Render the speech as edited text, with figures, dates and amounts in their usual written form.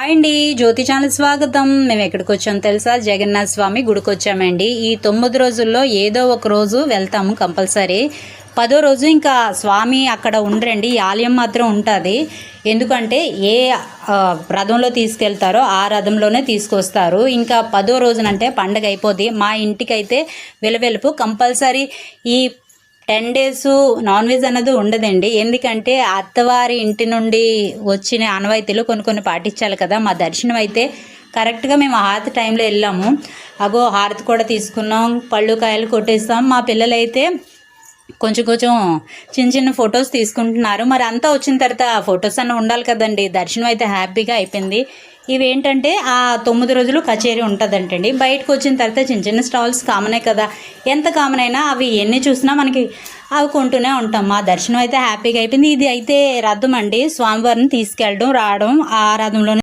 Hi అండి, జ్యోతి channel స్వాగతం. మేము ఎక్కడికి వచ్చాం తెలుసా? జగన్నాథ స్వామి గుడికి వచ్చామండి. ఈ 9 రోజుల్లో ఏదో ఒక రోజు వెళ్తాము కంపల్సరీ. 10వ రోజు ఇంకా స్వామి అక్కడ ఉండరండి, ఈ ఆలయం మాత్రం ఉంటుంది. ఎందుకంటే ఏ రథంలో తీసుకెళ్తారో ఆ రథంలోనే తీసుకొస్తారు. ఇంకా 10వ రోజునంటే పండగ అయిపోద్ది. మా ఇంటికైతే వెలువెలుపు కంపల్సరీ ఈ 10 డేస్ నాన్ వెజ్ అన్నది ఉండదండి. ఎందుకంటే అత్తవారి ఇంటి నుండి వచ్చిన ఆనవాయితీలు కొన్ని పాటించాలి కదా. మా దర్శనం అయితే కరెక్ట్గా మేము హారతి టైంలో వెళ్ళాము. అగో హారతి కూడా తీసుకున్నాం, పళ్ళు కాయలు కొట్టేస్తాం. మా పిల్లలైతే కొంచెం చిన్న ఫొటోస్ తీసుకుంటున్నారు. మరి అంతా వచ్చిన తర్వాత ఫొటోస్ అన్న ఉండాలి కదండి. దర్శనం అయితే హ్యాపీగా అయిపోయింది. ఇవేంటంటే ఆ 9 రోజులు కచేరీ ఉంటుందంటండి. బయటకు వచ్చిన తర్వాత చిన్న స్టాల్స్ కామనే కదా. ఎంత కామన్ అయినా అవి ఎన్ని చూసినా మనకి అవి కొంటూనే ఉంటాం. మా దర్శనం అయితే హ్యాపీగా అయిపోయింది. ఇది అయితే రథం అండి, స్వామివారిని తీసుకెళ్ళడం రావడం ఆ రథంలోనే